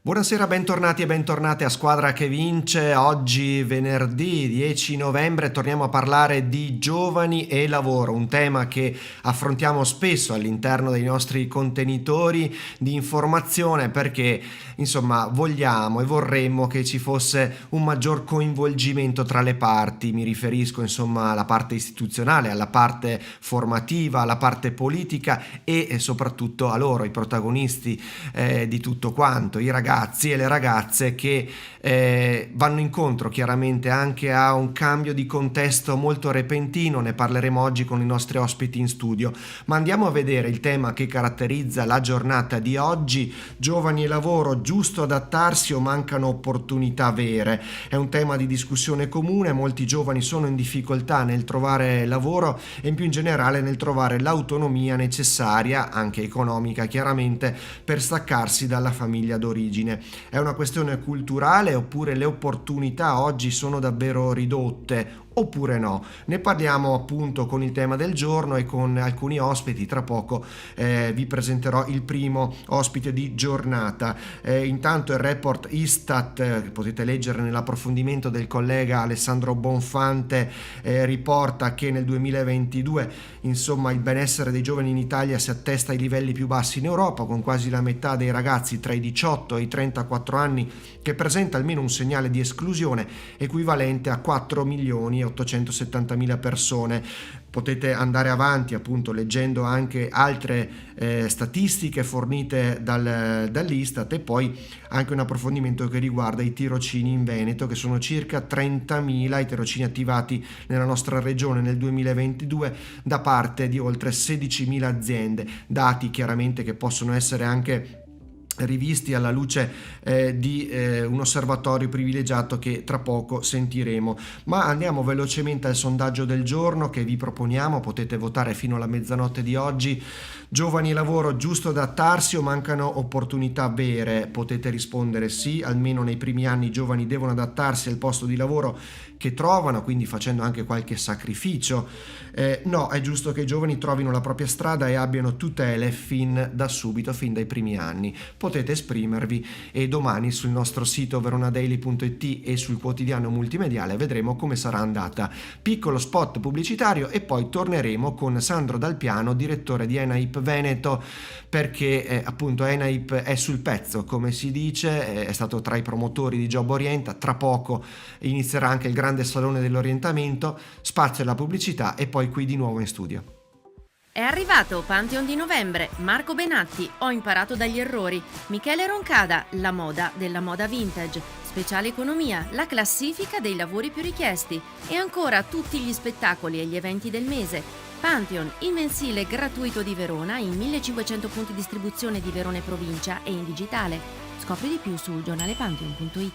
Buonasera, bentornati e bentornate a Squadra che Vince. Oggi venerdì 10 novembre torniamo a parlare di giovani e lavoro, un tema che affrontiamo spesso all'interno dei nostri contenitori di informazione perché insomma vogliamo e vorremmo che ci fosse un maggior coinvolgimento tra le parti. Mi riferisco insomma alla parte istituzionale, alla parte formativa, alla parte politica e soprattutto a loro, i protagonisti di tutto quanto, i ragazzi e le ragazze che vanno incontro chiaramente anche a un cambio di contesto molto repentino. Ne parleremo oggi con i nostri ospiti in studio, ma andiamo a vedere il tema che caratterizza la giornata di oggi: giovani e lavoro, giusto adattarsi o mancano opportunità vere? È un tema di discussione comune, molti giovani sono in difficoltà nel trovare lavoro e in più in generale nel trovare l'autonomia necessaria, anche economica chiaramente, per staccarsi dalla famiglia d'origine. È una questione culturale oppure le opportunità oggi sono davvero ridotte? Oppure no? Ne parliamo appunto con il tema del giorno e con alcuni ospiti. Tra poco vi presenterò il primo ospite di giornata. Intanto il report Istat, che potete leggere nell'approfondimento del collega Alessandro Bonfante, riporta che nel 2022 insomma il benessere dei giovani in Italia si attesta ai livelli più bassi in Europa, con quasi la metà dei ragazzi tra i 18 e i 34 anni che presenta almeno un segnale di esclusione equivalente a 4 milioni 870.000 persone. Potete andare avanti appunto leggendo anche altre statistiche fornite dall'Istat e poi anche un approfondimento che riguarda i tirocini in Veneto, che sono circa 30.000 i tirocini attivati nella nostra regione nel 2022 da parte di oltre 16.000 aziende, dati chiaramente che possono essere anche rivisti alla luce di un osservatorio privilegiato che tra poco sentiremo. Ma andiamo velocemente al sondaggio del giorno che vi proponiamo. Potete votare fino alla mezzanotte di oggi. Giovani e lavoro, giusto adattarsi o mancano opportunità vere? Potete rispondere sì, almeno nei primi anni i giovani devono adattarsi al posto di lavoro che trovano, quindi facendo anche qualche sacrificio. No, è giusto che i giovani trovino la propria strada e abbiano tutele fin da subito, fin dai primi anni. Potete esprimervi e domani sul nostro sito veronadaily.it e sul quotidiano multimediale vedremo come sarà andata. Piccolo spot pubblicitario e poi torneremo con Sandro Dalpiano, direttore di ENAIP Veneto, perché appunto ENAIP è sul pezzo, come si dice, è stato tra i promotori di Job Orienta. Tra poco inizierà anche il grande salone dell'orientamento, spazio alla pubblicità e poi qui di nuovo in studio. È arrivato Pantheon di novembre, Marco Benatti, Ho imparato dagli errori, Michele Roncada, La moda della moda vintage, Speciale Economia, la classifica dei lavori più richiesti e ancora tutti gli spettacoli e gli eventi del mese. Pantheon, il mensile gratuito di Verona, in 1500 punti distribuzione di Verona e provincia e in digitale. Scopri di più su giornalepantheon.it.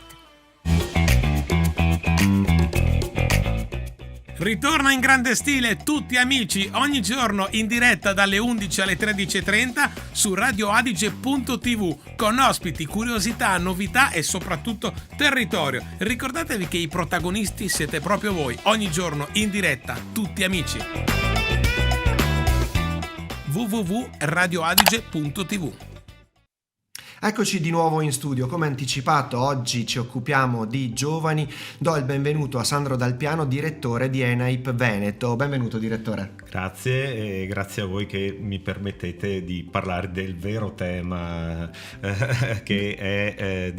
Ritorna in grande stile Tutti Amici, ogni giorno in diretta dalle 11 alle 13.30 su radioadige.tv con ospiti, curiosità, novità e soprattutto territorio. Ricordatevi che i protagonisti siete proprio voi, ogni giorno in diretta Tutti Amici. www.radioadige.tv. Eccoci di nuovo in studio. Come anticipato, oggi ci occupiamo di giovani. Do il benvenuto a Sandro Dalpiano, direttore di ENAIP Veneto. Benvenuto direttore. Grazie e grazie a voi che mi permettete di parlare del vero tema che è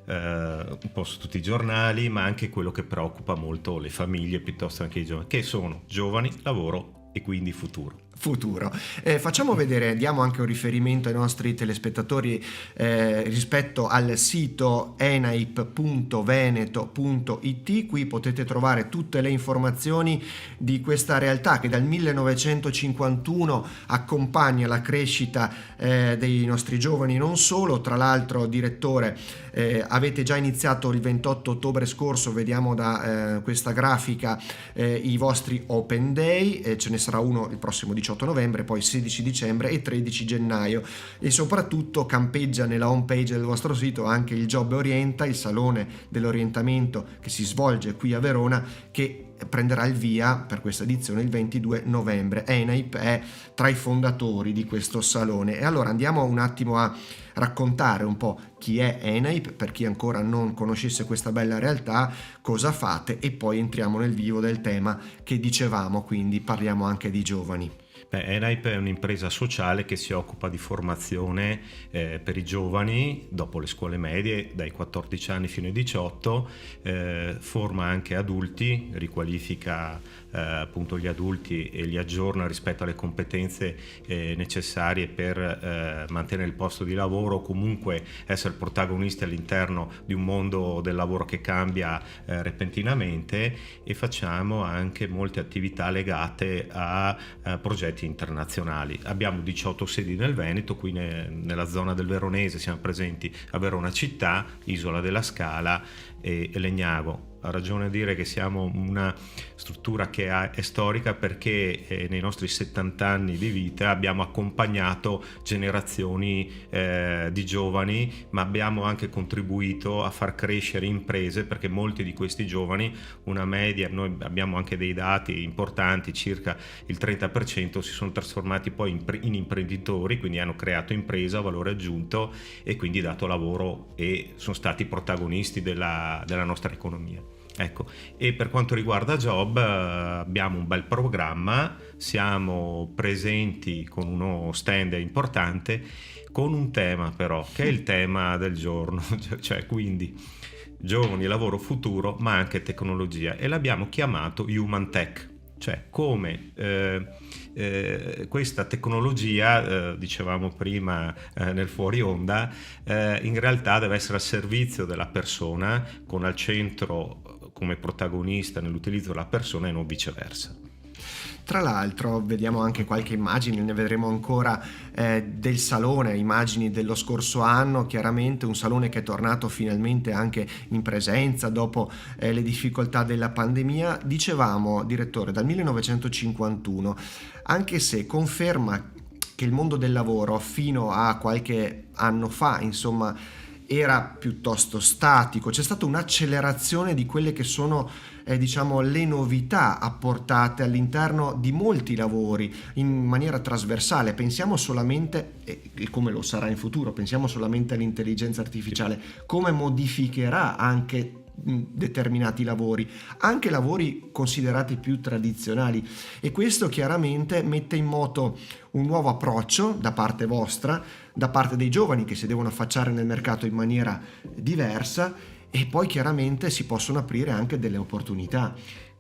un po' su tutti i giornali, ma anche quello che preoccupa molto le famiglie piuttosto anche i giovani, che sono giovani, lavoro e quindi futuro. Facciamo vedere, diamo anche un riferimento ai nostri telespettatori rispetto al sito enaip.veneto.it. Qui potete trovare tutte le informazioni di questa realtà che dal 1951 accompagna la crescita dei nostri giovani, non solo. Tra l'altro, direttore, avete già iniziato il 28 ottobre scorso, vediamo da questa grafica, i vostri Open Day, ce ne sarà uno il prossimo 18 novembre, poi 16 dicembre e 13 gennaio, e soprattutto campeggia nella home page del vostro sito anche il Job Orienta, il salone dell'orientamento che si svolge qui a Verona, che prenderà il via per questa edizione il 22 novembre. ENAIP è tra i fondatori di questo salone, e allora andiamo un attimo a raccontare un po' chi è ENAIP, per chi ancora non conoscesse questa bella realtà, cosa fate, e poi entriamo nel vivo del tema che dicevamo, quindi parliamo anche di giovani. ENAIP è un'impresa sociale che si occupa di formazione per i giovani dopo le scuole medie, dai 14 anni fino ai 18, forma anche adulti, riqualifica appunto gli adulti e li aggiorna rispetto alle competenze necessarie per mantenere il posto di lavoro, o comunque essere protagonisti all'interno di un mondo del lavoro che cambia repentinamente, e facciamo anche molte attività legate a progetti internazionali. Abbiamo 18 sedi nel Veneto, qui nella zona del Veronese siamo presenti a Verona città, Isola della Scala e Legnago. Ha ragione a dire che siamo una struttura che è storica, perché nei nostri 70 anni di vita abbiamo accompagnato generazioni di giovani, ma abbiamo anche contribuito a far crescere imprese, perché molti di questi giovani, una media, noi abbiamo anche dei dati importanti, circa il 30% si sono trasformati poi in imprenditori, quindi hanno creato impresa, valore aggiunto, e quindi dato lavoro e sono stati protagonisti della nostra economia. Ecco, e per quanto riguarda Job abbiamo un bel programma, siamo presenti con uno stand importante, con un tema però, che è il tema del giorno, cioè quindi giovani, lavoro, futuro, ma anche tecnologia, e l'abbiamo chiamato Human Tech, cioè come questa tecnologia, dicevamo prima nel fuori onda, in realtà deve essere al servizio della persona, con al centro come protagonista nell'utilizzo della persona e non viceversa. Tra l'altro vediamo anche qualche immagine, ne vedremo ancora, del salone, immagini dello scorso anno, chiaramente un salone che è tornato finalmente anche in presenza dopo le difficoltà della pandemia. Dicevamo, direttore, dal 1951, anche se conferma che il mondo del lavoro fino a qualche anno fa, insomma, era piuttosto statico, c'è stata un'accelerazione di quelle che sono diciamo le novità apportate all'interno di molti lavori in maniera trasversale. Pensiamo solamente, e come lo sarà in futuro, pensiamo solamente all'intelligenza artificiale, come modificherà anche determinati lavori, anche lavori considerati più tradizionali, e questo chiaramente mette in moto un nuovo approccio da parte vostra, da parte dei giovani che si devono affacciare nel mercato in maniera diversa, e poi chiaramente si possono aprire anche delle opportunità.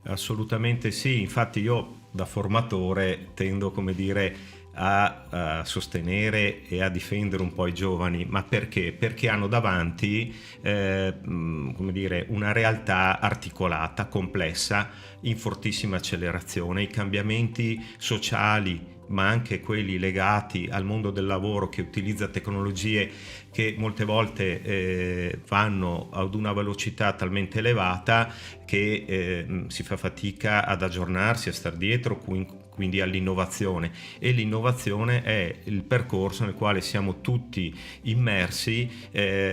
Assolutamente sì, infatti io da formatore tendo, come dire, a sostenere e a difendere un po' i giovani, ma perché? Perché hanno davanti come dire, una realtà articolata, complessa, in fortissima accelerazione. I cambiamenti sociali, ma anche quelli legati al mondo del lavoro, che utilizza tecnologie che molte volte vanno ad una velocità talmente elevata che si fa fatica ad aggiornarsi, a star dietro, quindi all'innovazione, e l'innovazione è il percorso nel quale siamo tutti immersi,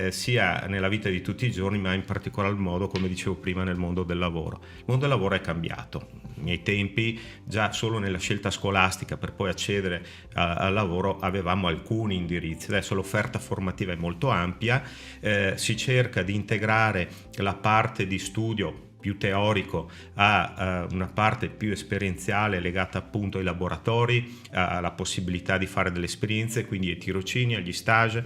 sia nella vita di tutti i giorni, ma in particolar modo, come dicevo prima, nel mondo del lavoro. Il mondo del lavoro è cambiato. Ai miei tempi, già solo nella scelta scolastica per poi accedere al lavoro, avevamo alcuni indirizzi. Adesso l'offerta formativa è molto ampia, si cerca di integrare la parte di studio più teorico a una parte più esperienziale legata appunto ai laboratori, alla possibilità di fare delle esperienze, quindi ai tirocini, agli stage.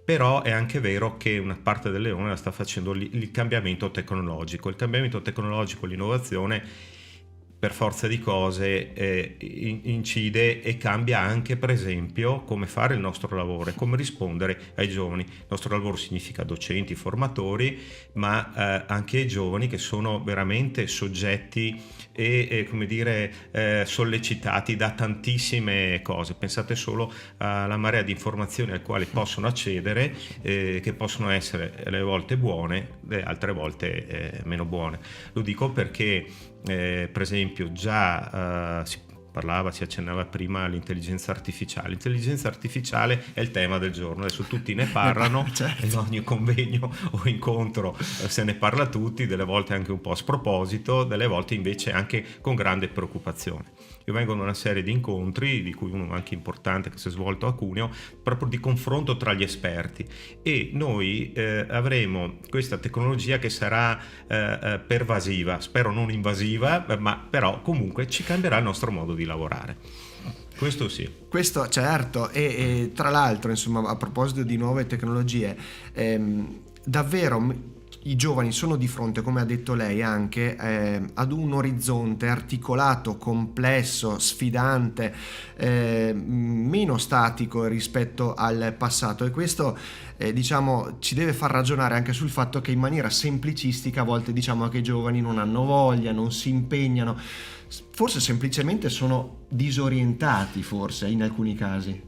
Però è anche vero che una parte del leone la sta facendo il cambiamento tecnologico. Il cambiamento tecnologico, l'innovazione, per forza di cose incide e cambia anche, per esempio, come fare il nostro lavoro e come rispondere ai giovani. Il nostro lavoro significa docenti, formatori, ma anche ai giovani, che sono veramente soggetti e come dire sollecitati da tantissime cose. Pensate solo alla marea di informazioni al quale possono accedere, che possono essere alle volte buone, le altre volte meno buone. Lo dico perché per esempio già si accennava prima all'intelligenza artificiale. L'intelligenza artificiale è il tema del giorno, adesso tutti ne parlano, certo. in ogni convegno o incontro se ne parla tutti, delle volte anche un po' a sproposito, delle volte invece anche con grande preoccupazione. Io vengo da una serie di incontri, di cui uno anche importante che si è svolto a Cuneo, proprio di confronto tra gli esperti, e noi avremo questa tecnologia che sarà pervasiva, spero non invasiva, ma però comunque ci cambierà il nostro modo di lavorare. Questo sì. Questo certo, e tra l'altro, insomma, a proposito di nuove tecnologie, davvero i giovani sono di fronte, come ha detto lei anche, ad un orizzonte articolato, complesso, sfidante, meno statico rispetto al passato, e questo diciamo ci deve far ragionare anche sul fatto che in maniera semplicistica a volte diciamo che i giovani non hanno voglia, non si impegnano, forse semplicemente sono disorientati, forse in alcuni casi.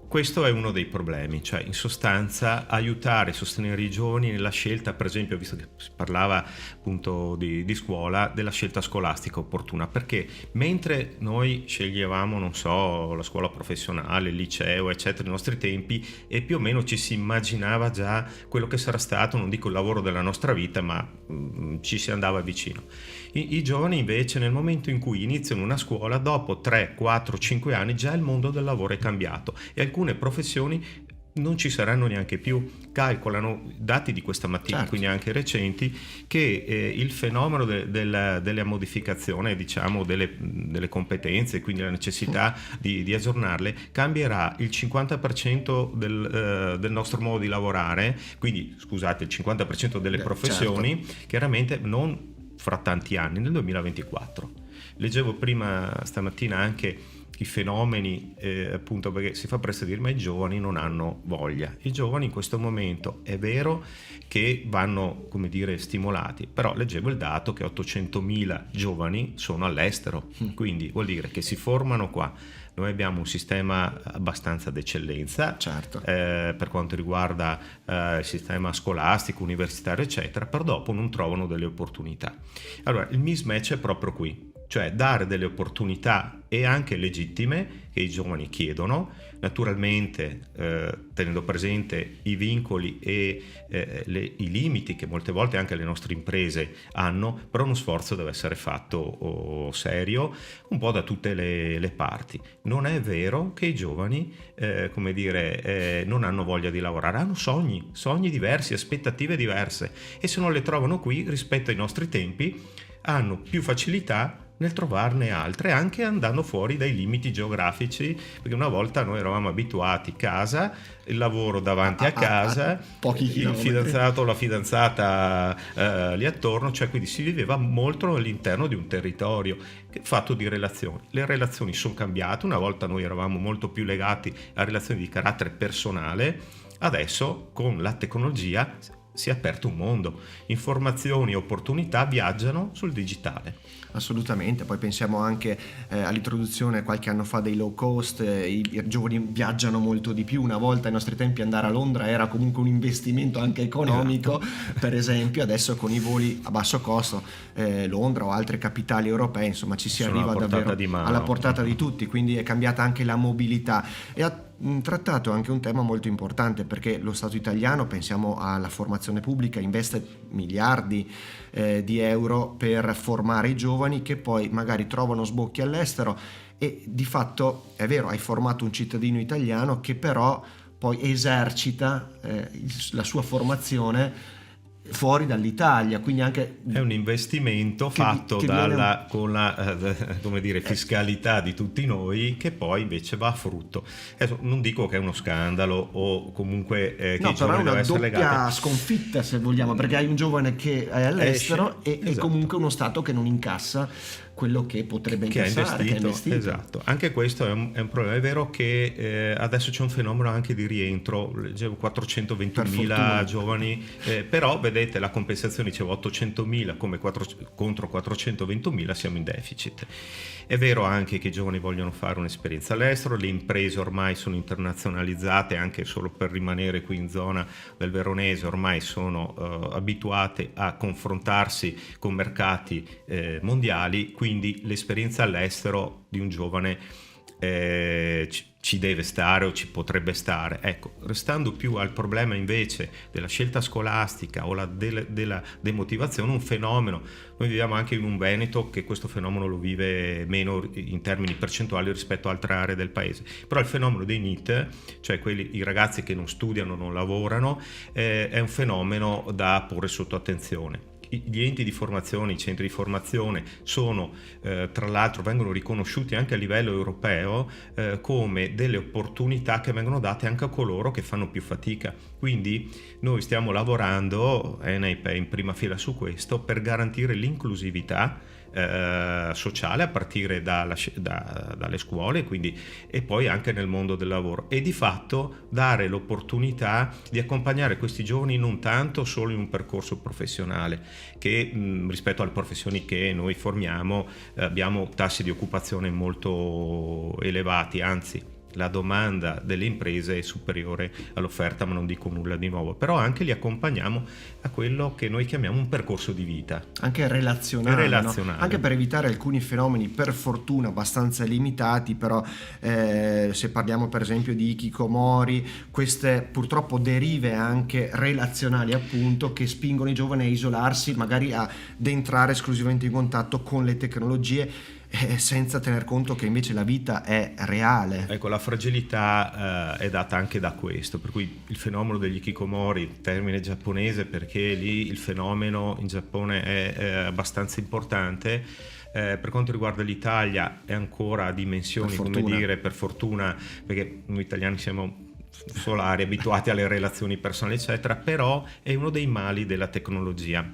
Questo è uno dei problemi, cioè in sostanza aiutare e sostenere i giovani nella scelta, per esempio, visto che si parlava appunto di scuola, della scelta scolastica opportuna, perché mentre noi sceglievamo, non so, la scuola professionale, il liceo, eccetera, ai nostri tempi, e più o meno ci si immaginava già quello che sarà stato, non dico il lavoro della nostra vita, ma ci si andava vicino. I giovani invece, nel momento in cui iniziano una scuola, dopo 3, 4, 5 anni già il mondo del lavoro è cambiato e alcune professioni non ci saranno neanche più. Calcolano dati di questa mattina, certo, quindi anche recenti, che il fenomeno della modificazione, diciamo, delle competenze, quindi la necessità di aggiornarle, cambierà il 50% del nostro modo di lavorare, quindi scusate, il 50% delle professioni, certo, chiaramente non fra tanti anni, nel 2024. Leggevo prima stamattina anche i fenomeni, appunto, perché si fa presto a dire ma i giovani non hanno voglia. I giovani in questo momento è vero che vanno, come dire, stimolati, però leggevo il dato che 800.000 giovani sono all'estero, quindi vuol dire che si formano qua. Noi abbiamo un sistema abbastanza d'eccellenza, certo, per quanto riguarda il sistema scolastico, universitario, eccetera, però dopo non trovano delle opportunità. Allora, il mismatch è proprio qui, cioè dare delle opportunità e anche legittime che i giovani chiedono, naturalmente tenendo presente i vincoli e i limiti che molte volte anche le nostre imprese hanno, però uno sforzo deve essere fatto serio un po' da tutte le parti. Non è vero che i giovani come dire non hanno voglia di lavorare, hanno sogni diversi, aspettative diverse, e se non le trovano qui rispetto ai nostri tempi hanno più facilità nel trovarne altre, anche andando fuori dai limiti geografici, perché una volta noi eravamo abituati casa, il lavoro davanti a casa, pochi il fidanzato o la fidanzata lì attorno, cioè quindi si viveva molto all'interno di un territorio fatto di relazioni. Le relazioni sono cambiate, una volta noi eravamo molto più legati a relazioni di carattere personale, adesso con la tecnologia si è aperto un mondo, informazioni e opportunità viaggiano sul digitale. Assolutamente, poi pensiamo anche all'introduzione qualche anno fa dei low cost, i giovani viaggiano molto di più. Una volta ai nostri tempi andare a Londra era comunque un investimento anche economico, esatto, per esempio. Adesso con i voli a basso costo, Londra o altre capitali europee, insomma ci si arriva davvero alla portata di tutti, quindi è cambiata anche la mobilità. E ha trattato anche un tema molto importante, perché lo Stato italiano, pensiamo alla formazione pubblica, investe miliardi di euro per formare i giovani che poi magari trovano sbocchi all'estero, e di fatto è vero, hai formato un cittadino italiano che però poi esercita la sua formazione fuori dall'Italia, quindi anche è un investimento fatto con la come dire, fiscalità di tutti noi, che poi invece va a frutto. Adesso non dico che è uno scandalo o comunque che no, però è una doppia legati. Sconfitta, se vogliamo, perché hai un giovane che è all'estero esatto, e comunque uno Stato che non incassa quello che potrebbe incassare, che ha investito. Esatto, anche questo è un problema. È vero che adesso c'è un fenomeno anche di rientro, leggevo 420.000 giovani, però vedete vedete la compensazione diceva 800.000 contro 420.000, siamo in deficit. È vero anche che i giovani vogliono fare un'esperienza all'estero, le imprese ormai sono internazionalizzate, anche solo per rimanere qui in zona del Veronese ormai sono abituate a confrontarsi con mercati mondiali, quindi l'esperienza all'estero di un giovane ci deve stare o ci potrebbe stare. Ecco, restando più al problema invece della scelta scolastica o della demotivazione, un fenomeno, noi viviamo anche in un Veneto che questo fenomeno lo vive meno in termini percentuali rispetto a altre aree del paese, però il fenomeno dei NEET, cioè i ragazzi che non studiano, non lavorano, è un fenomeno da porre sotto attenzione. Gli enti di formazione, i centri di formazione sono, tra l'altro, vengono riconosciuti anche a livello europeo come delle opportunità che vengono date anche a coloro che fanno più fatica. Quindi noi stiamo lavorando, ENAIP è in prima fila su questo, per garantire l'inclusività sociale a partire dalle scuole, quindi, e poi anche nel mondo del lavoro, e di fatto dare l'opportunità di accompagnare questi giovani non tanto solo in un percorso professionale, che rispetto alle professioni che noi formiamo abbiamo tassi di occupazione molto elevati, anzi la domanda delle imprese è superiore all'offerta, ma non dico nulla di nuovo, però anche li accompagniamo a quello che noi chiamiamo un percorso di vita. Anche relazionale. No? Anche per evitare alcuni fenomeni per fortuna abbastanza limitati, però se parliamo per esempio di hikikomori, queste purtroppo derive anche relazionali appunto che spingono i giovani a isolarsi, magari ad entrare esclusivamente in contatto con le tecnologie, senza tener conto che invece la vita è reale. Ecco, la fragilità è data anche da questo, per cui il fenomeno degli hikikomori, termine giapponese perché lì il fenomeno in Giappone è abbastanza importante. Per quanto riguarda l'Italia è ancora a dimensioni, come dire, per fortuna, perché noi italiani siamo solari, abituati alle relazioni personali eccetera, però è uno dei mali della tecnologia,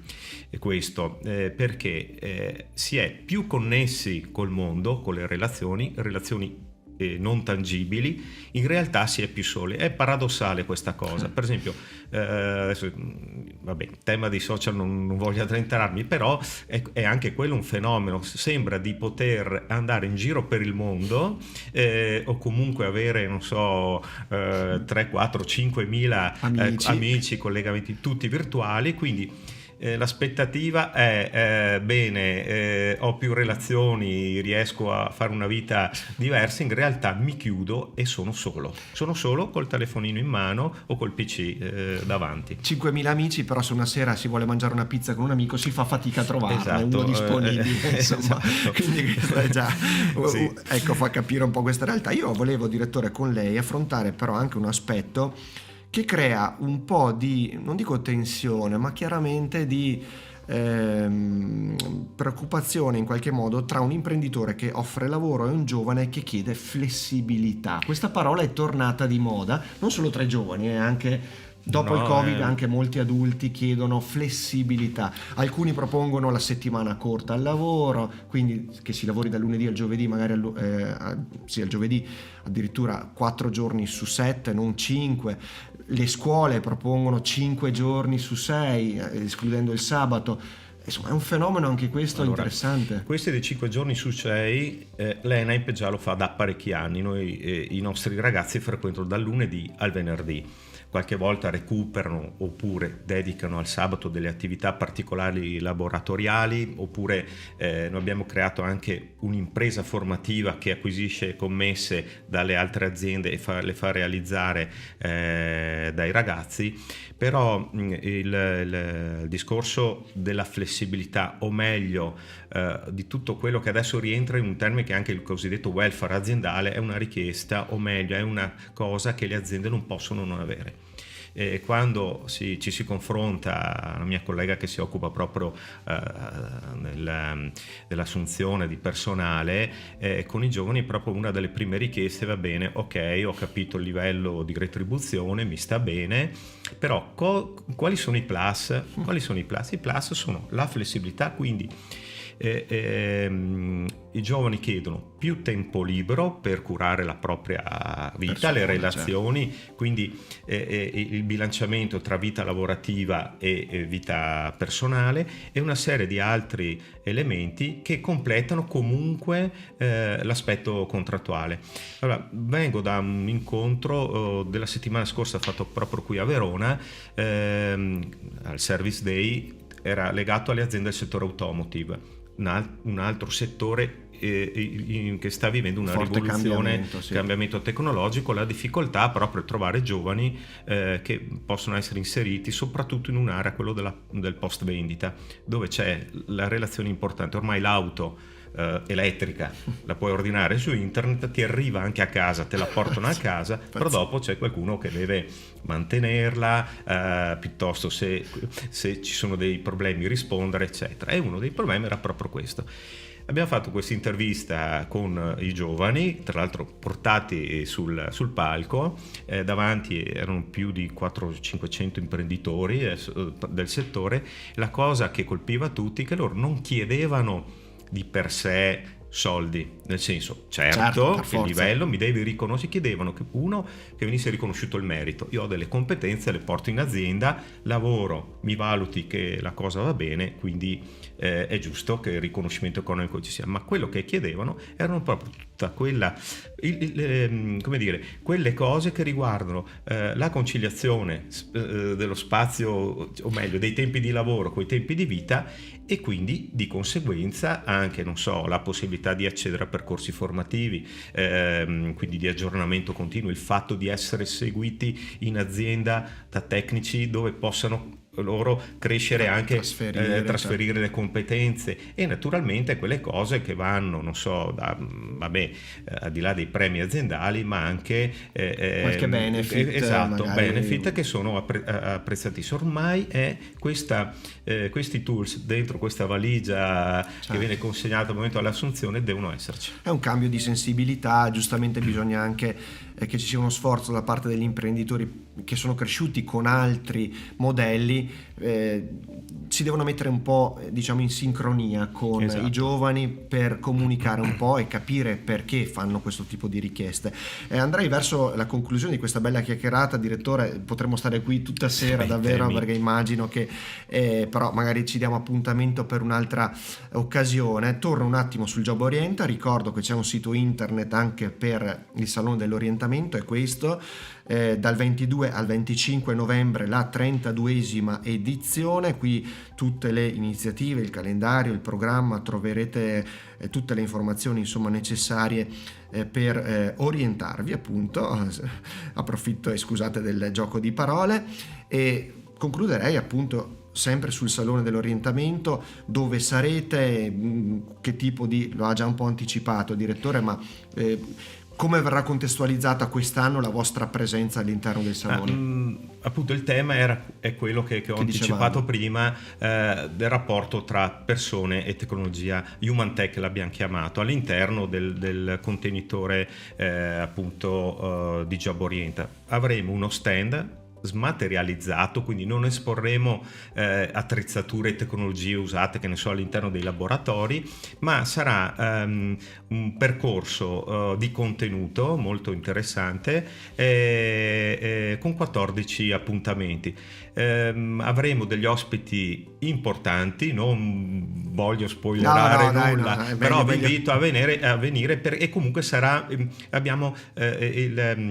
e questo perché si è più connessi col mondo, con le relazioni non tangibili, in realtà si è più soli. È paradossale questa cosa. Per esempio adesso tema dei social non voglio addentrarmi, però è anche quello un fenomeno. Sembra di poter andare in giro per il mondo o comunque avere 3, 4, 5 mila amici, collegamenti tutti virtuali, quindi l'aspettativa è bene, ho più relazioni, riesco a fare una vita diversa. In realtà mi chiudo e sono solo col telefonino in mano o col PC davanti. 5.000 amici, però se una sera si vuole mangiare una pizza con un amico si fa fatica a trovarne uno disponibile, insomma. Esatto. Quindi questo è già sì. Ecco, fa capire un po' questa realtà. Io volevo, direttore, con lei affrontare però anche un aspetto che crea un po' di, non dico tensione, ma chiaramente di preoccupazione in qualche modo tra un imprenditore che offre lavoro e un giovane che chiede flessibilità. Questa parola è tornata di moda, non solo tra i giovani, anche dopo il Covid anche molti adulti chiedono flessibilità. Alcuni propongono la settimana corta al lavoro, quindi che si lavori dal lunedì al giovedì, magari al giovedì addirittura 4 giorni su 7, non 5. Le scuole propongono 5 giorni su 6, escludendo il sabato. Insomma, è un fenomeno anche questo interessante. Questi dei 5 giorni su 6 l'ENAIP già lo fa da parecchi anni. Noi i nostri ragazzi frequentano dal lunedì al venerdì. Qualche volta recuperano oppure dedicano al sabato delle attività particolari laboratoriali, oppure noi abbiamo creato anche un'impresa formativa che acquisisce commesse dalle altre aziende e le fa realizzare dai ragazzi. Però il discorso della flessibilità, o meglio di tutto quello che adesso rientra in un termine che è anche il cosiddetto welfare aziendale, è una richiesta, o meglio è una cosa che le aziende non possono non avere. Quando ci si confronta, la mia collega che si occupa proprio dell'assunzione di personale con i giovani, proprio una delle prime richieste: va bene, ok, ho capito il livello di retribuzione, mi sta bene, però quali sono i plus? I plus sono la flessibilità, quindi i giovani chiedono più tempo libero per curare la propria vita, le relazioni, certo. Quindi il bilanciamento tra vita lavorativa e vita personale e una serie di altri elementi che completano comunque l'aspetto contrattuale. Allora, vengo da un incontro della settimana scorsa fatto proprio qui a Verona, al Service Day, era legato alle aziende del settore automotive, un altro settore che sta vivendo una rivoluzione, cambiamento tecnologico, la difficoltà proprio di trovare giovani che possono essere inseriti soprattutto in un'area, quello del post vendita, dove c'è la relazione importante. Ormai l'auto elettrica la puoi ordinare su internet, ti arriva anche a casa, te la portano a casa, però dopo c'è qualcuno che deve mantenerla, piuttosto se ci sono dei problemi rispondere, eccetera. E uno dei problemi era proprio questo. Abbiamo fatto questa intervista con i giovani, tra l'altro portati sul palco, davanti erano più di 400-500 imprenditori del settore. La cosa che colpiva tutti è che loro non chiedevano di per sé soldi, nel senso, certo che il livello mi devi riconoscere, chiedevano che venisse riconosciuto il merito. Io ho delle competenze, le porto in azienda, lavoro, mi valuti che la cosa va bene, quindi è giusto che il riconoscimento economico ci sia. Ma quello che chiedevano erano proprio tutta quella, come dire, quelle cose che riguardano la conciliazione dello spazio, o meglio dei tempi di lavoro con i tempi di vita, e quindi di conseguenza anche, non so, la possibilità di accedere a percorsi formativi, quindi di aggiornamento continuo, il fatto di essere seguiti in azienda da tecnici dove possano loro crescere, anche trasferire le competenze, e naturalmente quelle cose che vanno, non so, al di là dei premi aziendali, ma anche qualche benefit, benefit che sono apprezzatissimi. Ormai è questi tools dentro questa valigia, certo, che viene consegnata al momento dell'assunzione, devono esserci. È un cambio di sensibilità, giustamente bisogna anche che ci sia uno sforzo da parte degli imprenditori che sono cresciuti con altri modelli, si devono mettere un po', diciamo, in sincronia con i giovani per comunicare un po' e capire perché fanno questo tipo di richieste. Andrei verso la conclusione di questa bella chiacchierata, direttore. Potremmo stare qui tutta sera davvero, perché immagino che però magari ci diamo appuntamento per un'altra occasione. Torno un attimo sul Job Orienta, ricordo che c'è un sito internet anche per il Salone dell'Orientamento, è questo, dal 22 al 25 novembre la 32esima edizione. Qui tutte le iniziative, il calendario, il programma, troverete tutte le informazioni, insomma, necessarie per orientarvi, appunto. Approfitto e scusate del gioco di parole, e concluderei appunto sempre sul Salone dell'Orientamento. Dove sarete, che tipo di, lo ha già un po' anticipato direttore, ma come verrà contestualizzata quest'anno la vostra presenza all'interno del Salone? Appunto il tema è quello che ho anticipato prima, del rapporto tra persone e tecnologia, Human Tech l'abbiamo chiamato, all'interno del contenitore appunto di Job Orienta. Avremo uno stand smaterializzato, quindi non esporremo attrezzature e tecnologie usate, che ne so, all'interno dei laboratori, ma sarà un percorso di contenuto molto interessante, con 14 appuntamenti. Avremo degli ospiti importanti, non voglio spoilerare nulla, però vi invito a venire e comunque sarà, abbiamo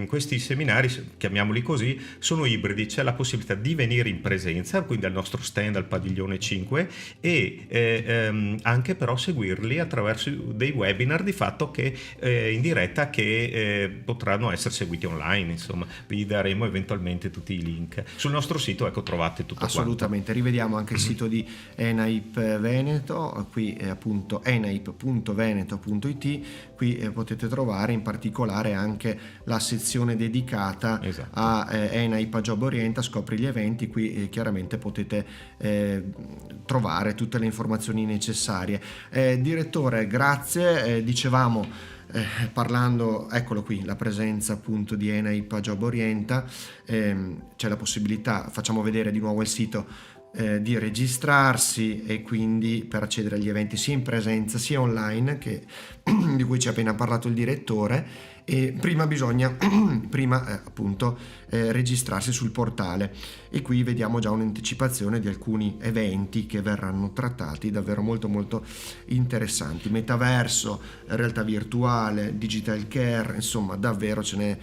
questi seminari, chiamiamoli così, sono ibridi, c'è la possibilità di venire in presenza, quindi al nostro stand al padiglione 5, e anche però seguirli attraverso dei webinar di fatto che in diretta, che potranno essere seguiti online. Insomma, vi daremo eventualmente tutti i link sul nostro sito. Ecco, trovate tutto assolutamente quanto. Rivediamo anche il sito di ENAIP Veneto, qui è appunto enaip.veneto.it. qui potete trovare in particolare anche la sezione dedicata a ENAIP Job Orienta, scopri gli eventi. Qui chiaramente potete trovare tutte le informazioni necessarie. Direttore, grazie. Dicevamo, parlando, eccolo qui, la presenza appunto di ENAIP Job Orienta, c'è la possibilità, facciamo vedere di nuovo il sito, di registrarsi e quindi per accedere agli eventi sia in presenza sia online di cui ci ha appena parlato il direttore. E prima bisogna appunto registrarsi sul portale, e qui vediamo già un'anticipazione di alcuni eventi che verranno trattati, davvero molto molto interessanti: metaverso, realtà virtuale, digital care, insomma davvero ce n'è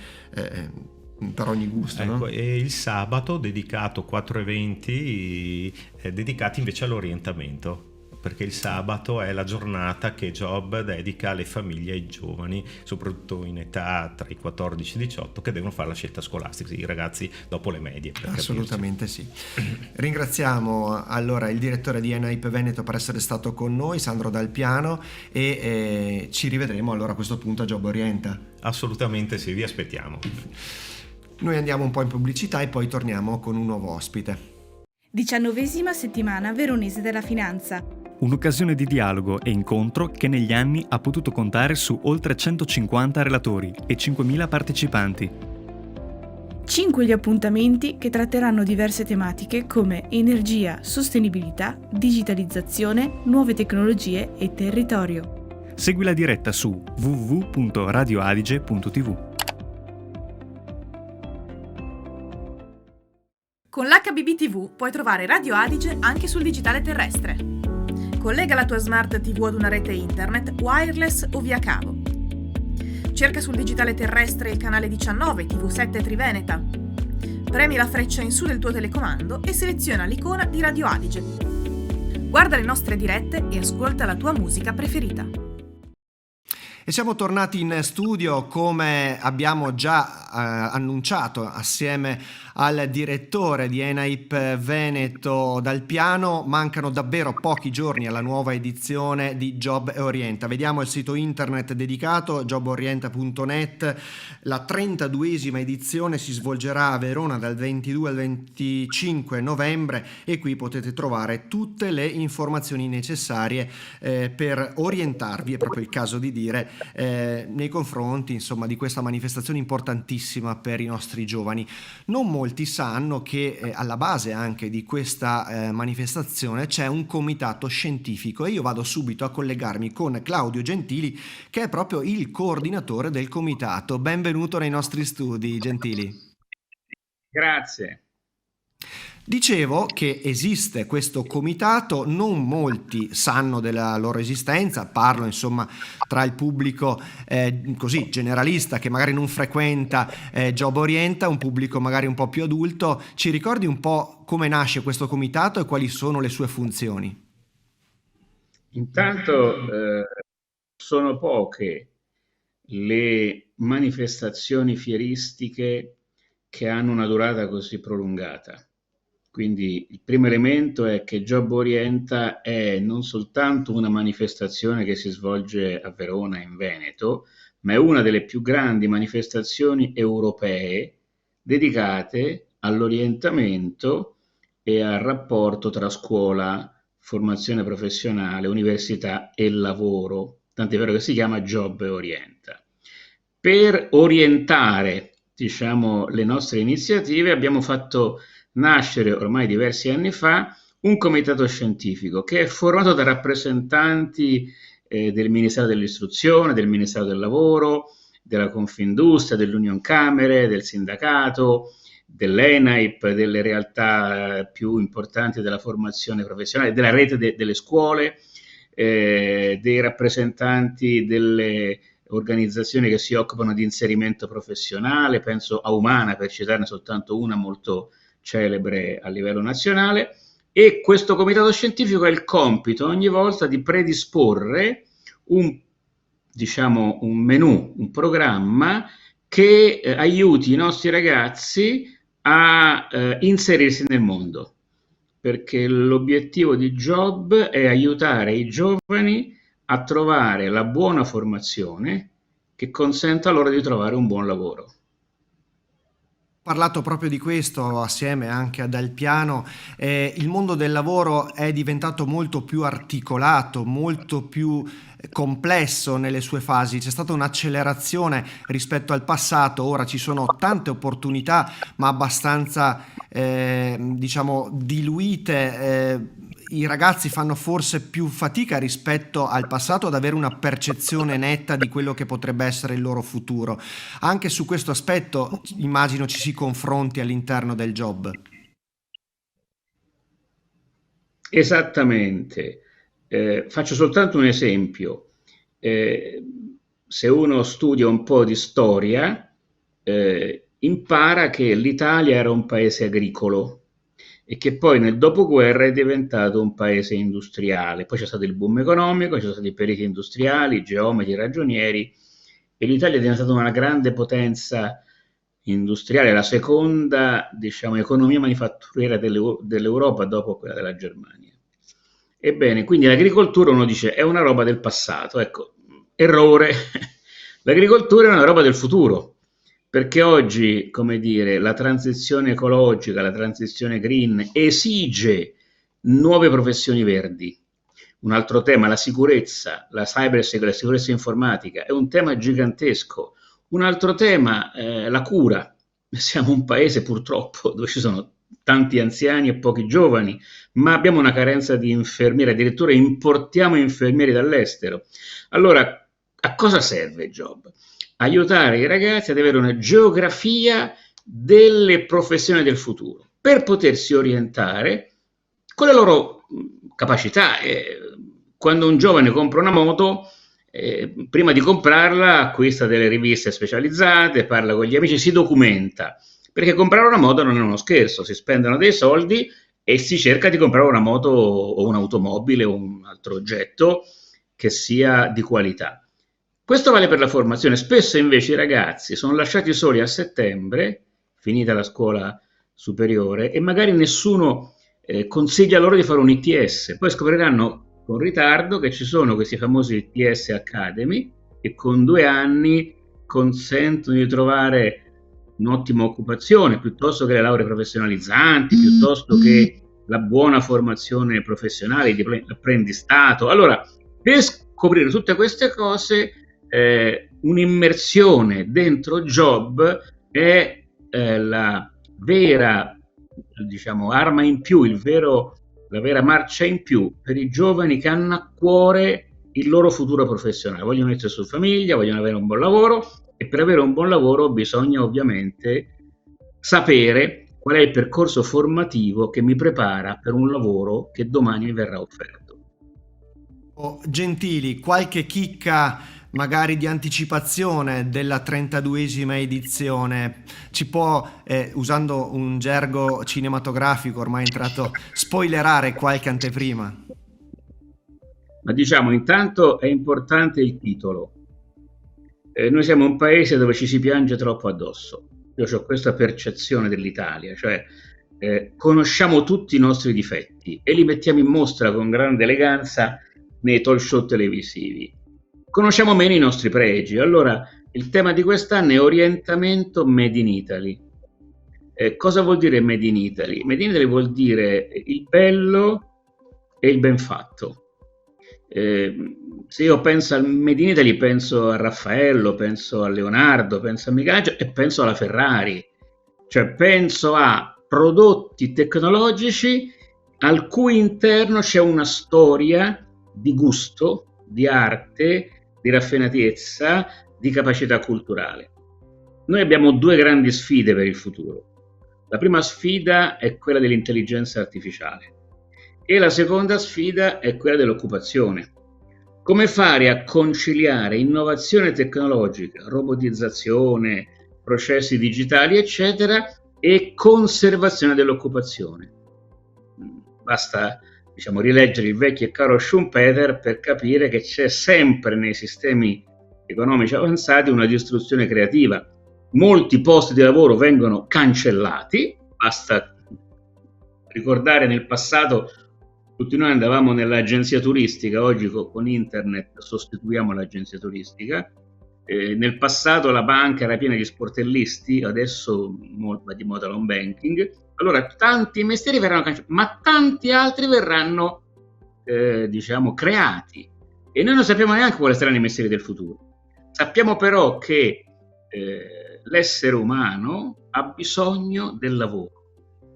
per ogni gusto, ecco, no? e il sabato dedicato 4 eventi dedicati invece all'orientamento, perché il sabato è la giornata che Job dedica alle famiglie e ai giovani, soprattutto in età tra i 14 e i 18, che devono fare la scelta scolastica, i ragazzi dopo le medie. Assolutamente sì. Ringraziamo allora il direttore di ENAIP Veneto per essere stato con noi, Sandro Dal Piano, e ci rivedremo allora a questo punto a Job Orienta. Assolutamente sì, vi aspettiamo. Noi andiamo un po' in pubblicità e poi torniamo con un nuovo ospite. 19ª settimana veronese della finanza. Un'occasione di dialogo e incontro che negli anni ha potuto contare su oltre 150 relatori e 5.000 partecipanti. 5 gli appuntamenti che tratteranno diverse tematiche come energia, sostenibilità, digitalizzazione, nuove tecnologie e territorio. Segui la diretta su www.radioadige.tv. Con l'HBB TV puoi trovare Radio Adige anche sul digitale terrestre. Collega la tua Smart TV ad una rete internet, wireless o via cavo. Cerca sul digitale terrestre il canale 19 TV7 Triveneta. Premi la freccia in su del tuo telecomando e seleziona l'icona di Radio Adige. Guarda le nostre dirette e ascolta la tua musica preferita. E siamo tornati in studio, come abbiamo già annunciato assieme al direttore di ENAIP Veneto Dal Piano. Mancano davvero pochi giorni alla nuova edizione di Job e Orienta. Vediamo il sito internet dedicato, joborienta.net. La 32esima edizione si svolgerà a Verona dal 22 al 25 novembre e qui potete trovare tutte le informazioni necessarie per orientarvi, è proprio il caso di dire, nei confronti insomma di questa manifestazione importantissima per i nostri giovani. Non molti sanno che alla base anche di questa manifestazione c'è un comitato scientifico, e io vado subito a collegarmi con Claudio Gentili, che è proprio il coordinatore del comitato. Benvenuto nei nostri studi, Gentili. Grazie. Dicevo che esiste questo comitato, non molti sanno della loro esistenza, parlo insomma tra il pubblico così generalista che magari non frequenta Job Orienta, un pubblico magari un po' più adulto. Ci ricordi un po' come nasce questo comitato e quali sono le sue funzioni? Intanto sono poche le manifestazioni fieristiche che hanno una durata così prolungata. Quindi il primo elemento è che Job Orienta è non soltanto una manifestazione che si svolge a Verona in Veneto, ma è una delle più grandi manifestazioni europee dedicate all'orientamento e al rapporto tra scuola, formazione professionale, università e lavoro. Tant'è vero che si chiama Job Orienta. Per orientare, diciamo, le nostre iniziative abbiamo fatto nascere ormai diversi anni fa un comitato scientifico che è formato da rappresentanti del Ministero dell'Istruzione, del Ministero del Lavoro, della Confindustria, dell'Unioncamere, del sindacato, dell'ENAIP, delle realtà più importanti della formazione professionale, della rete delle scuole, dei rappresentanti delle organizzazioni che si occupano di inserimento professionale, penso a Umana per citarne soltanto una molto celebre a livello nazionale, e questo comitato scientifico ha il compito ogni volta di predisporre un menù, un programma che aiuti i nostri ragazzi a inserirsi nel mondo, perché l'obiettivo di Job è aiutare i giovani a trovare la buona formazione che consenta loro di trovare un buon lavoro. Parlato proprio di questo assieme anche ad Alpiano, il mondo del lavoro è diventato molto più articolato, molto più complesso nelle sue fasi, c'è stata un'accelerazione rispetto al passato, ora ci sono tante opportunità ma abbastanza diciamo diluite, i ragazzi fanno forse più fatica rispetto al passato ad avere una percezione netta di quello che potrebbe essere il loro futuro. Anche su questo aspetto immagino ci si confronti all'interno del job. Esattamente. Faccio soltanto un esempio. Se uno studia un po' di storia, impara che l'Italia era un paese agricolo e che poi nel dopoguerra è diventato un paese industriale. Poi c'è stato il boom economico, ci sono stati i periti industriali, geometri, ragionieri, e l'Italia è diventata una grande potenza industriale, la seconda, diciamo, economia manifatturiera dell'Europa dopo quella della Germania. Ebbene, quindi l'agricoltura, uno dice, è una roba del passato. Ecco, errore. L'agricoltura è una roba del futuro. Perché oggi, come dire, la transizione ecologica, la transizione green esige nuove professioni verdi. Un altro tema, la sicurezza, la cybersecurezza, la sicurezza informatica, è un tema gigantesco. Un altro tema, la cura. Siamo un paese purtroppo dove ci sono tanti anziani e pochi giovani, ma abbiamo una carenza di infermieri, addirittura importiamo infermieri dall'estero. Allora, a cosa serve il job? Aiutare i ragazzi ad avere una geografia delle professioni del futuro, per potersi orientare con le loro capacità. Quando un giovane compra una moto, prima di comprarla acquista delle riviste specializzate, parla con gli amici, si documenta, perché comprare una moto non è uno scherzo, si spendono dei soldi e si cerca di comprare una moto o un'automobile o un altro oggetto che sia di qualità. Questo vale per la formazione. Spesso invece i ragazzi sono lasciati soli a settembre, finita la scuola superiore, e magari nessuno consiglia loro di fare un ITS. Poi scopriranno con ritardo che ci sono questi famosi ITS Academy che con 2 anni consentono di trovare un'ottima occupazione, piuttosto che le lauree professionalizzanti, piuttosto che la buona formazione professionale, l'apprendistato. Allora, per scoprire tutte queste cose, un'immersione dentro job è la vera, diciamo, arma in più, la vera marcia in più per i giovani che hanno a cuore il loro futuro professionale, vogliono mettere su famiglia, vogliono avere un buon lavoro, e per avere un buon lavoro bisogna ovviamente sapere qual è il percorso formativo che mi prepara per un lavoro che domani mi verrà offerto. Gentili, qualche chicca magari di anticipazione della 32esima edizione, ci può, usando un gergo cinematografico ormai entrato, spoilerare qualche anteprima? Ma diciamo, intanto è importante il titolo. Noi siamo un paese dove ci si piange troppo addosso. Io ho questa percezione dell'Italia, cioè conosciamo tutti i nostri difetti e li mettiamo in mostra con grande eleganza nei talk show televisivi. Conosciamo meno i nostri pregi. Allora, il tema di quest'anno è orientamento Made in Italy. Cosa vuol dire Made in Italy? Made in Italy vuol dire il bello e il ben fatto. Se io penso al Made in Italy, penso a Raffaello, penso a Leonardo, penso a Michelangelo e penso alla Ferrari. Cioè penso a prodotti tecnologici al cui interno c'è una storia di gusto, di arte, di raffinatezza, di capacità culturale. Noi abbiamo 2 grandi sfide per il futuro. La prima sfida è quella dell'intelligenza artificiale e la seconda sfida è quella dell'occupazione. Come fare a conciliare innovazione tecnologica, robotizzazione, processi digitali, eccetera, e conservazione dell'occupazione. Basta, diciamo, rileggere il vecchio e caro Schumpeter per capire che c'è sempre nei sistemi economici avanzati una distruzione creativa. Molti posti di lavoro vengono cancellati, basta ricordare nel passato tutti noi andavamo nell'agenzia turistica, oggi con internet sostituiamo l'agenzia turistica, Nel passato la banca era piena di sportellisti, adesso va di moda l'home banking. Allora tanti mestieri verranno cancellati, ma tanti altri verranno creati, e noi non sappiamo neanche quali saranno i mestieri del futuro. Sappiamo però che l'essere umano ha bisogno del lavoro.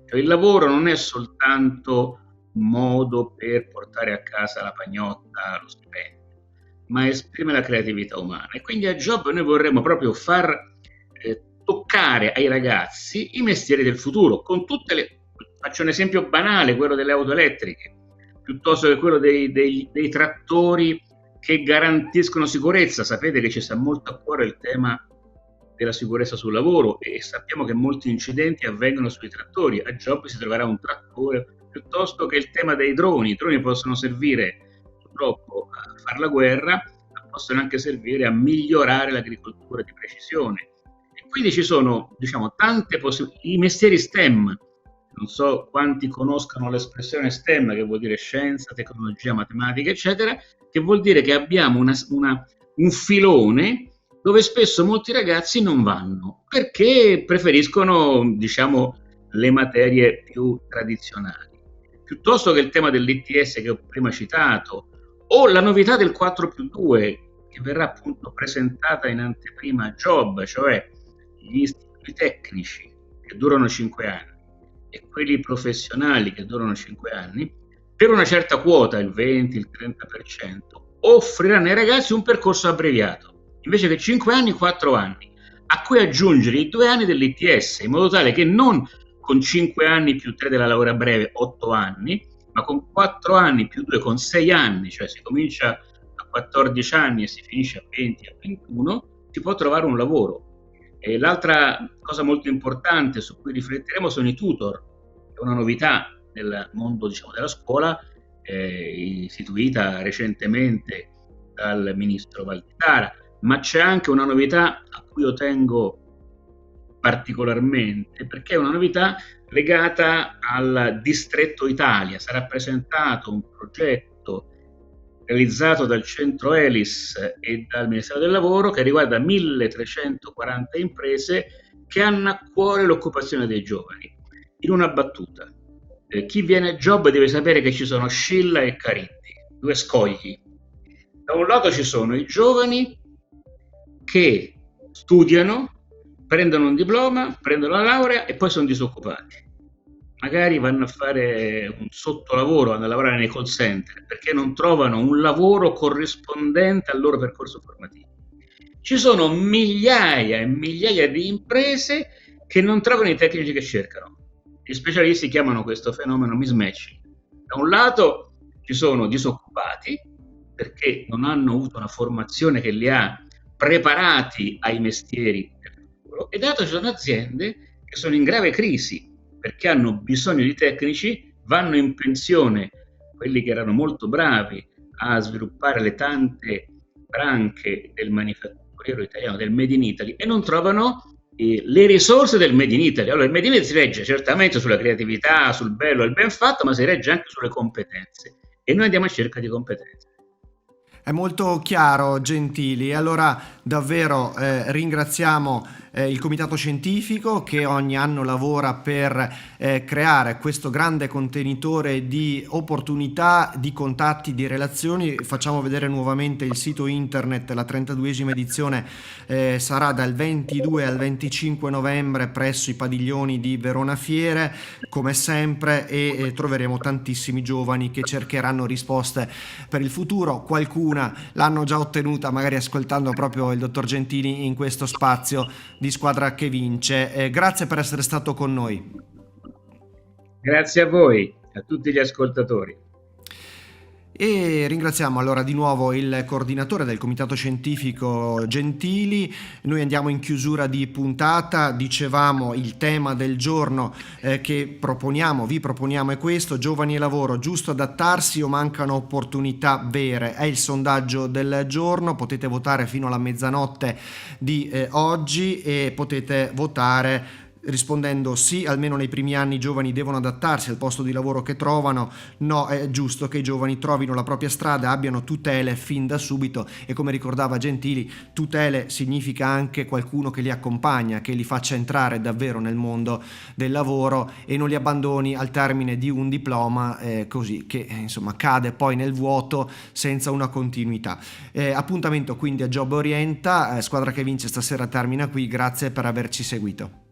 Cioè, il lavoro non è soltanto un modo per portare a casa la pagnotta, lo stipendio, ma esprime la creatività umana. E quindi a Job noi vorremmo proprio far toccare ai ragazzi i mestieri del futuro, con tutte le... Faccio un esempio banale, quello delle auto elettriche, piuttosto che quello dei trattori che garantiscono sicurezza. Sapete che ci sta molto a cuore il tema della sicurezza sul lavoro, e sappiamo che molti incidenti avvengono sui trattori. A Job si troverà un trattore, piuttosto che il tema dei droni. I droni possono servire purtroppo a fare la guerra, ma possono anche servire a migliorare l'agricoltura di precisione. E quindi ci sono, tante possibilità. I mestieri STEM, non so quanti conoscano l'espressione STEM, che vuol dire scienza, tecnologia, matematica, eccetera, che vuol dire che abbiamo un filone dove spesso molti ragazzi non vanno perché preferiscono, le materie più tradizionali, piuttosto che il tema dell'ITS che ho prima citato, o la novità del 4+2 che verrà appunto presentata in anteprima a Job, cioè gli istituti tecnici che durano 5 anni e quelli professionali che durano 5 anni, per una certa quota, il 20, il 30%, offriranno ai ragazzi un percorso abbreviato, invece che 5 anni, 4 anni, a cui aggiungere i 2 anni dell'ITS, in modo tale che non con 5 anni più 3 della laurea breve, 8 anni, ma con 4 anni più 2, con 6 anni, cioè si comincia a 14 anni e si finisce a 20, a 21, si può trovare un lavoro. E l'altra cosa molto importante su cui rifletteremo sono i tutor, che è una novità nel mondo della scuola, istituita recentemente dal ministro Valditara, ma c'è anche una novità a cui io tengo particolarmente, perché è una novità legata al Distretto Italia. Sarà presentato un progetto realizzato dal centro ELIS e dal Ministero del Lavoro che riguarda 1340 imprese che hanno a cuore l'occupazione dei giovani. In una battuta, chi viene a Job deve sapere che ci sono Scilla e Cariddi, 2 scogli. Da un lato ci sono i giovani che studiano, prendono un diploma, prendono la laurea e poi sono disoccupati. Magari vanno a fare un sottolavoro, vanno a lavorare nei call center perché non trovano un lavoro corrispondente al loro percorso formativo. Ci sono migliaia e migliaia di imprese che non trovano i tecnici che cercano. Gli specialisti chiamano questo fenomeno mismatching. Da un lato ci sono disoccupati perché non hanno avuto una formazione che li ha preparati ai mestieri del futuro, e dall'altro ci sono aziende che sono in grave crisi perché hanno bisogno di tecnici, vanno in pensione quelli che erano molto bravi a sviluppare le tante branche del manifatturiero italiano, del Made in Italy, e non trovano le risorse del Made in Italy. Allora il Made in Italy si regge certamente sulla creatività, sul bello e il ben fatto, ma si regge anche sulle competenze, e noi andiamo a cerca di competenze. È molto chiaro, Gentili. Allora davvero ringraziamo il Comitato Scientifico che ogni anno lavora per creare questo grande contenitore di opportunità, di contatti, di relazioni. Facciamo vedere nuovamente il sito internet. La 32esima edizione sarà dal 22 al 25 novembre presso i padiglioni di Verona Fiere, come sempre, e troveremo tantissimi giovani che cercheranno risposte per il futuro. Qualcuna l'hanno già ottenuta, magari ascoltando proprio il dottor Gentili in questo spazio di Squadra che Vince. Grazie per essere stato con noi. Grazie a voi, a tutti gli ascoltatori. E ringraziamo allora di nuovo il coordinatore del Comitato Scientifico Gentili. Noi andiamo in chiusura di puntata. Dicevamo il tema del giorno che vi proponiamo è questo: giovani e lavoro, giusto adattarsi o mancano opportunità vere? È il sondaggio del giorno. Potete votare fino alla mezzanotte di oggi e potete votare rispondendo sì, almeno nei primi anni i giovani devono adattarsi al posto di lavoro che trovano, no, è giusto che i giovani trovino la propria strada, abbiano tutele fin da subito, e come ricordava Gentili, tutele significa anche qualcuno che li accompagna, che li faccia entrare davvero nel mondo del lavoro e non li abbandoni al termine di un diploma così, che insomma cade poi nel vuoto senza una continuità. Appuntamento quindi a Job Orienta, squadra che vince stasera termina qui, grazie per averci seguito.